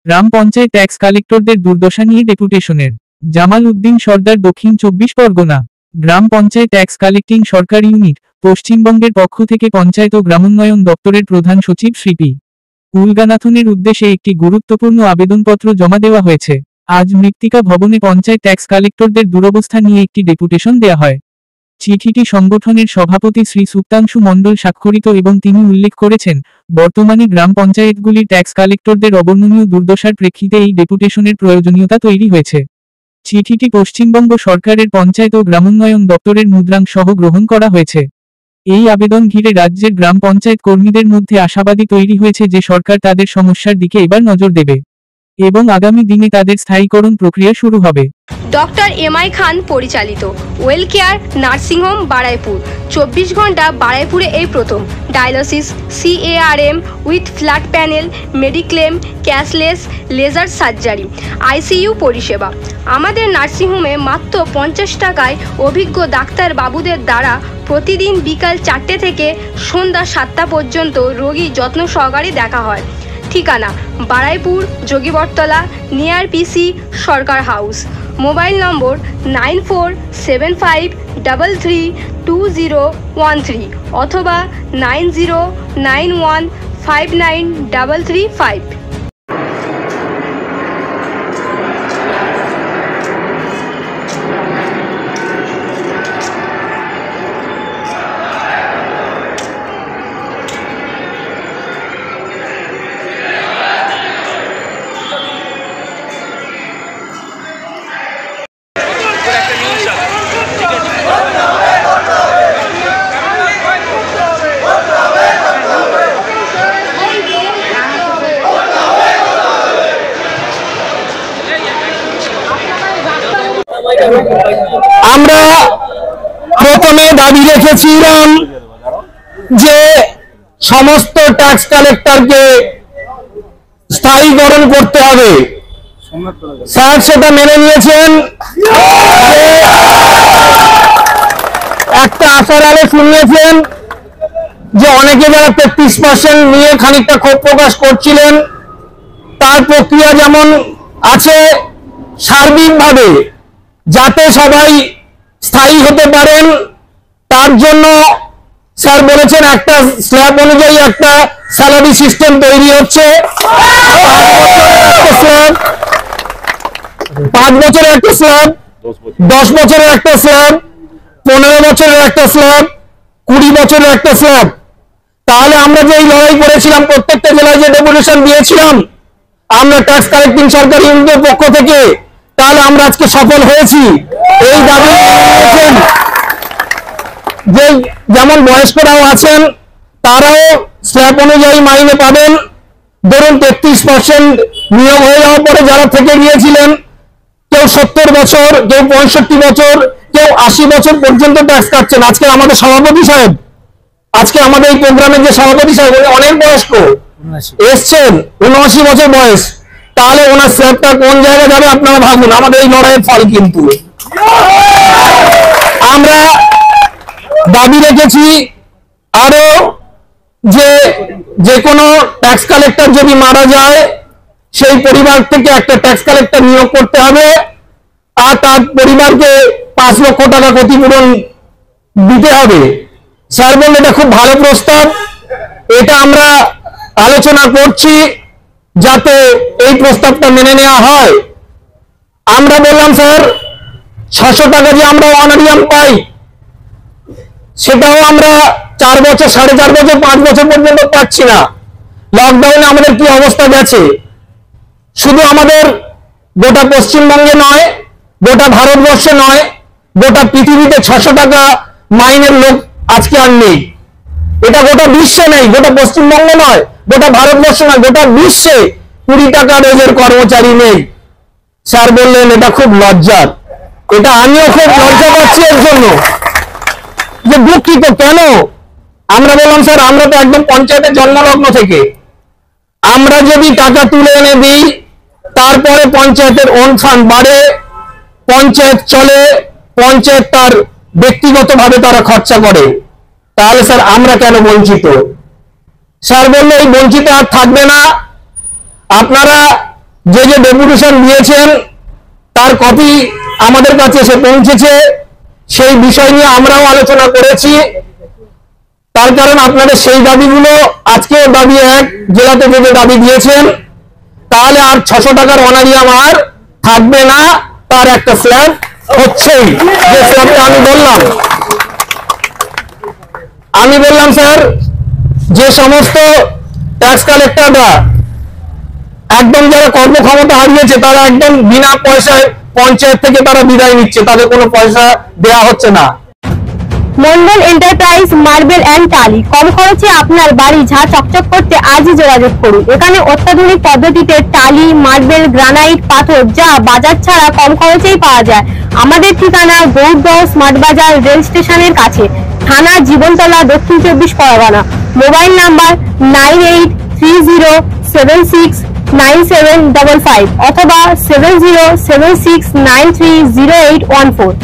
গ্রাম panchayat tax কালেক্টরদের দুর্দশা নিয়ে ডেপুটেশনের। জামাল উদ্দিন সর্দার, দক্ষিণ 24 পরগনা। গ্রাম পঞ্চায়েত ট্যাক্স কালেক্টিং সরকার ইউনিট, পশ্চিমবঙ্গের পক্ষ থেকে পঞ্চায়েত ও গ্রামোন্নয়ন দপ্তরের প্রধান সচিব শ্রী পি উলগানাথনের উদ্দেশ্যে একটি গুরুত্বপূর্ণ আবেদনপত্র জমা দেওয়া হয়েছে। আজ মৃত্তিকা ভবনে পঞ্চায়েত ট্যাক্স কালেক্টরদের দুরবস্থা নিয়ে একটি ডেপুটেশন দেয়া হয়। চিঠিটি সংগঠনের সভাপতি শ্রী সুক্তাংশু মণ্ডল স্বাক্ষরিত এবং তিনি উল্লেখ করেছেন, বর্তমানে গ্রাম পঞ্চায়েতগুলির ট্যাক্স কালেক্টরদের অবর্ণনীয় দুর্দশার প্রেক্ষিতে এই ডেপুটেশনের প্রয়োজনীয়তা তৈরি হয়েছে। চিঠিটি পশ্চিমবঙ্গ সরকারের পঞ্চায়েত ও গ্রামোন্নয়ন দপ্তরের মুদ্রাঙ্ক সহ গ্রহণ করা হয়েছে। এই আবেদন ঘিরে রাজ্যের গ্রাম পঞ্চায়েত কর্মীদের মধ্যে আশাবাদী তৈরি হয়েছে যে সরকার তাদের সমস্যার দিকে এবার নজর দেবে এবং আগামী দিনে তাদের স্থায়ীকরণ প্রক্রিয়া শুরু হবে। ডক্টর এমআই খান পরিচালিত ওয়েল কেয়ার নার্সিংহোম বারাইপুর, 24 ঘন্টা বারাইপুরে এই প্রথম। Dialysis, CARM with flat panel, mediclaim, cashless, laser surgery, ICU পরিষেবা। আমাদের নার্সিংহোমে মাত্র 50 টাকায় অভিজ্ঞ ডাক্তার বাবুদের দ্বারা প্রতিদিন বিকাল 4টে থেকে সন্ধ্যা 7টা পর্যন্ত রোগী যত্ন সহকারে দেখা হয়। ঠিকানা বারাইপুর, যোগীবরতলা, নিয়ার PC সরকার হাউস। মোবাইল নম্বর 9475332013 অথবা 9091593335। আমরা প্রথমে দাবি রেখেছিলাম যে সমস্ত ট্যাক্স কালেক্টরকে স্থায়ীকরণ করতে হবে। স্যার সেটা মেনে নিয়েছেন। একটা আশার আলো শুনিয়েছেন যে অনেকে যারা 33% নিয়ে খানিকটা ক্ষোভ প্রকাশ করছিলেন, তার প্রক্রিয়া যেমন আছে সার্বিকভাবে যাতে সবাই স্থায়ী হতে পারেন তার জন্য স্যার বলেছেন একটা স্ল্যাব অনুযায়ী একটা স্যালারি সিস্টেম তৈরি হচ্ছে। 5 বছরের একটা স্ল্যাব, 10 বছরের একটা স্ল্যাব, 15 বছরের একটা স্ল্যাব, 20 বছরের একটা স্ল্যাব। তাহলে আমরা যে এই লড়াই করেছিলাম, প্রত্যেকটা জেলায় যে ডেপুটেশন দিয়েছিলাম আমরা ট্যাক্স কালেক্টিং সরকার ইউনিটের পক্ষ থেকে, তাহলে আমরা আজকে সফল হয়েছি। এই দাবি নিয়েছেন যে যেমন বয়স্করাও আছেন তারাও স্ল্যাব অনুযায়ী মাইনে পাবেন। ধরুন 33% নিয়োগ হয়ে যাওয়ার পরে যারা থেকে গিয়েছিলেন, কেউ 70 বছর, কেউ 65 বছর, কেউ 80 বছর পর্যন্ত ট্যাক্স কাটছেন। আজকে আমাদের সভাপতি সাহেব, আজকে আমাদের এই প্রোগ্রামের যে সভাপতি সাহেব অনেক বয়স্ক এসছেন, 79 বছর বয়স। তাহলে ওনার স্ল্যাবটা কোন জায়গায় যাবে আপনারা ভাবুন। আমাদের এই লড়াইয়ের ফল কিন্তু আমরা দাবি রেখেছি আরো যে কোনো ট্যাক্স কালেক্টর যদি মারা যায় সেই পরিবার থেকে একটা ট্যাক্স কালেক্টর নিয়োগ করতে হবে আর তার পরিবারকে 5 লক্ষ টাকা ক্ষতিপূরণ দিতে হবে। স্যার বললেন এটা খুব ভালো প্রস্তাব, এটা আমরা আলোচনা করছি যাতে এই প্রস্তাবটা মেনে নেওয়া হয়। আমরা বললাম স্যার 600 টাকা যে আমরা অনারিয়াম পাই সেটাও আমরা 4 বছর, 4.5 বছর, 5 বছর পর্যন্ত পাচ্ছি না। লকডাউনে আমাদের কি অবস্থা গেছে, শুধু আমাদের গোটা পশ্চিমবঙ্গে নয়, গোটা ভারতবর্ষে নয়, গোটা পৃথিবীতে 600 টাকা মাইনের লোক আজকে আর নেই। এটা গোটা বিশ্বে নেই, গোটা পশ্চিমবঙ্গ নয়, গোটা ভারতবর্ষ নয়, গোটা বিশ্বে 20 টাকা রোজের কর্মচারী নেই। স্যার বললেন এটা খুব লজ্জার। এটা আমিও খুব লজ্জা পাচ্ছি এর জন্য, যে দুঃখিত কেন। আমরা বললাম স্যার আমরা তো একদম পঞ্চায়েতের জন্মলগ্ন থেকে, আমরা যদি টাকা তুলে এনে দিই তারপরে পঞ্চায়েতের ওন ফান্ড বাড়ে, পঞ্চায়েত চলে, পঞ্চায়েত তার ব্যক্তিগতভাবে তারা খরচা করে, তাহলে স্যার আমরা কেন বঞ্চিত। স্যার বললো এই বঞ্চিত আর থাকবে না, আপনারা যে ডেপুটেশন দিয়েছেন তার কপি আমাদের কাছে এসে পৌঁছেছে। সেই বিষয় নিয়ে আমরাও আলোচনা করেছি। তার কারণ আপনাদের সেই দাবিগুলো আজকে দাবি এক, জেলাতে যে দাবি দিয়েছেন, তাহলে আর 600 টাকার অনারিয়াম আর থাকবে না। তার একটা স্ল্যাব হচ্ছেই, যে স্ল্যাবটা আমি বললাম স্যার, যে সমস্ত ট্যাক্স কালেক্টররা একদম যারা কর্মক্ষমতা হারিয়েছে তারা একদম বিনা পয়সায় পঞ্চায়েত থেকে তারা বিদায় নিচ্ছে, তাদের কোনো পয়সা দেওয়া হচ্ছে না। মন্ডল এন্টারপ্রাইজ মার্বেল অ্যান্ড টালি, কম খরচে আপনার বাড়ি ঝা চকচক করতে আজই যোগাযোগ করুন। এখানে অত্যাধুনিক পদ্ধতিতে টালি, মার্বেল, গ্রানাইট, পাথর যা বাজার ছাড়া কম খরচেই পাওয়া যায়। আমাদের ঠিকানা গৌড়দহ স্মার্ট বাজার রেল স্টেশনের কাছে, থানা জীবনতলা, দক্ষিণ 24 পরগনা। মোবাইল নাম্বার 9830769755 অথবা 7076930814।